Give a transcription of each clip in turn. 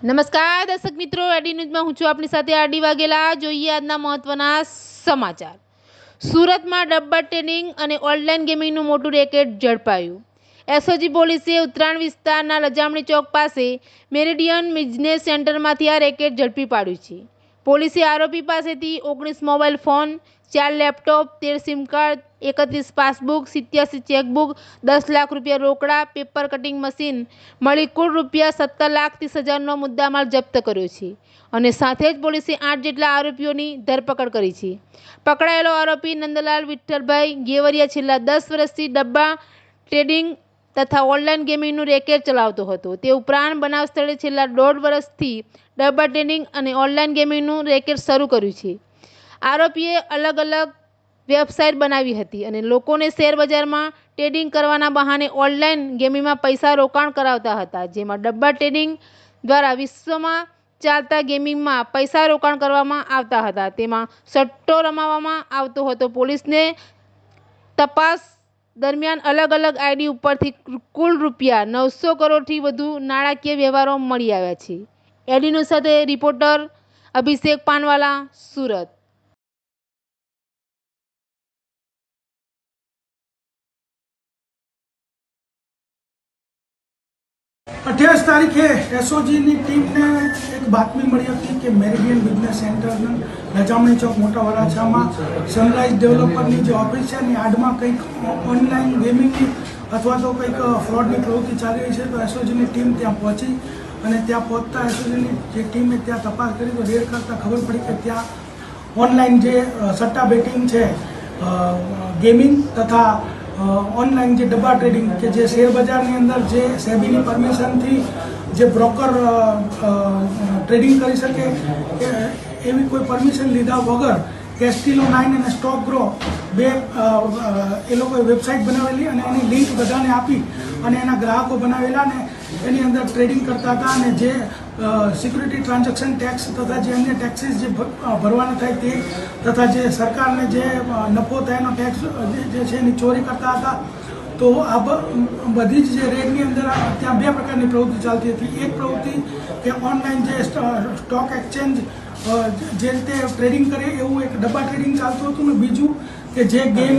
નમસ્કાર દર્શક મિત્રો, આરડી ન્યૂઝમાં હું છું આપની સાથે આરડી વાઘેલા। જોઈએ આજના મહત્વના સમાચાર। સુરતમાં ડબ્બા ટ્રેડિંગ અને ઓનલાઈન ગેમિંગનું મોટું રેકેટ ઝડપાયું। એસઓજી પોલીસે ઉત્તરાયણ વિસ્તારના લજામણી ચોક પાસે મેરિડિયન બિઝનેસ સેન્ટરમાંથી આ રેકેટ ઝડપી પાડ્યું છે। પોલીસે આરોપી પાસેથી 19 mobile phone, 4 laptop, 13 sim card, 31 passbook, 87 chequebook, 10 lakh રૂપિયા રોકડા, પેપર કટિંગ મશીન મળી કુલ રૂપિયા 17,30,000નો મુદ્દામાલ જપ્ત કર્યો છે અને સાથે જ પોલીસે 8 જેટલા આરોપીઓની ધરપકડ કરી છે। પકડાયેલો આરોપી નંદલાલ વિઠ્ઠલભાઈ ગેવરિયા છેલ્લા 10 વર્ષથી ડબ્બા ટ્રેડિંગ તથા ઓનલાઈન ગેમિંગનું રેકેટ ચલાવતો હતો। તે ઉપરાંત બનાવ સ્થળે છેલ્લા 1.5 વર્ષથી ડબ્બા ટ્રેડિંગ અને ઓનલાઈન ગેમિંગનું રેકેટ શરૂ કર્યું છે। આરોપીએ અલગ અલગ વેબસાઇટ બનાવી હતી અને લોકોને શેર બજારમાં ટ્રેડિંગ કરવાના બહાને ઓનલાઈન ગેમિંગમાં પૈસા રોકાણ કરાવતા હતા, જેમાં ડબ્બા ટ્રેડિંગ દ્વારા વિશ્વમાં ચાલતા ગેમિંગમાં પૈસા રોકાણ કરવામાં આવતા હતા, તેમાં સટ્ટો રમાવવામાં આવતો હતો। પોલીસને તપાસ દરમિયાન અલગ અલગ આઈડી ઉપરથી કુલ રૂપિયા 900 કરોડથી વધુ નાણાકીય વ્યવહારો મળી આવ્યા છે। એડી ન્યૂઝ સાથે રિપોર્ટર અભિષેક પાનવાલા, સુરત। 28 તારીખે એસઓજીની ટીમને એક બાતમી મળી હતી કે મેરિડિયન બિઝનેસ સેન્ટરના લજામણી ચોક મોટા વરાછામાં સનરાઈઝ ડેવલપરની જે ઓફિસ છે એની આડમાં કંઈક ઓનલાઈન ગેમિંગની અથવા તો કંઈક ફ્રોડની પ્રવૃત્તિ ચાલી રહી છે। તો એસઓજીની ટીમ ત્યાં પહોંચી અને ત્યાં પહોંચતા એસઓજીની જે ટીમે ત્યાં તપાસ કરી તો રેડ કરતાં ખબર પડી કે ત્યાં ઓનલાઈન જે સટ્ટા બેટિંગ છે, ગેમિંગ તથા ઓનલાઈન જે ડબ્બા ટ્રેડિંગ કે જે શેર બજારની અંદર જે સેબીની પરમિશનથી જે બ્રોકર ટ્રેડિંગ કરી શકે એવી કોઈ પરમિશન લીધા વગર કેસ્ટિલો 9 અને સ્ટોક ગ્રો બે એ લોકોએ વેબસાઇટ બનાવેલી અને એની લિંક બધાને આપી અને એના ગ્રાહકો બનાવેલા અને એની અંદર ટ્રેડિંગ કરતા હતા અને જે સિક્યુરિટી ટ્રાન્ઝેક્શન ટેક્સ તથા જે અન્ય ટેક્સીસ જે ભરવાના થાય તે તથા જે સરકારને જે નફો થાય એનો ટેક્સ જે છે એની ચોરી કરતા હતા। તો આ બધી જ જે રેડની અંદર ત્યાં બે પ્રકારની પ્રવૃત્તિ ચાલતી હતી। એક પ્રવૃત્તિ કે ઓનલાઈન જે સ્ટોક એક્સચેન્જ જે રીતે ટ્રેડિંગ કરે એવું એક ડબ્બા ટ્રેડિંગ ચાલતું હતું ને બીજું કે જે ગેમ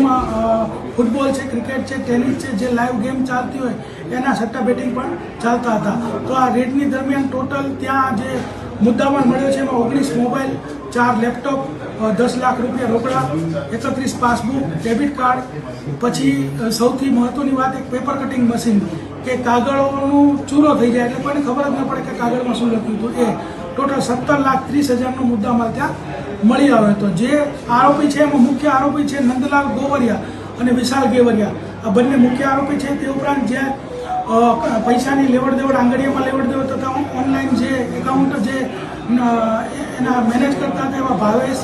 ફૂટબોલ છે, ક્રિકેટ છે, ટેનિસ છે, જે લાઈવ ગેમ ચાલતી હોય એના સટ્ટા બેટિંગ પણ ચાલતા હતા। તો આ રેડની દરમિયાન ટોટલ ત્યાં જે મુદ્દામાલ મળ્યો છે એમાં 19 મોબાઈલ, 4 લેપટોપ, 10 લાખ રૂપિયા રોકડા, 31 પાસબુક, ડેબિટ કાર્ડ, પછી સૌથી મહત્વની વાત એક પેપર કટિંગ મશીન કે કાગળોનું ચૂરો થઈ જાય એટલે કોઈને ખબર જ ન પડે કે કાગળમાં શું લખ્યું હતું એ ટોટલ 17,30,000નો મુદ્દામાલ ત્યાં મળી આવ્યો હતો। જે આરોપી છે એમાં મુખ્ય આરોપી છે નંદલાલ ગોવરિયા અને વિશાલ ગેવરિયા, આ બંને મુખ્ય આરોપી છે। તે ઉપરાંત જે પૈસાની લેવડ દેવડ, આંગળીઓમાં લેવડ દેવડ તથા ઓનલાઈન જે એકાઉન્ટ જે એના મેનેજ કરતા હતા એવા ભાવેશ,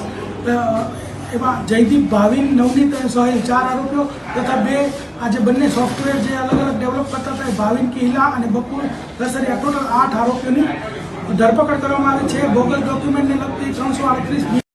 એમાં જયદીપ, ભાવિન, નવનીત અને સોહેલ 4 આરોપીઓ તથા આ જે બંને સોફ્ટવેર જે અલગ અલગ ડેવલપ કરતા હતા એ ભાવિન કિહલા અને બકુલ દસરિયા, ટોટલ 8 આરોપીઓની ધરપકડ કરવામાં આવી છે। બોગસ ડોક્યુમેન્ટને લગતી 338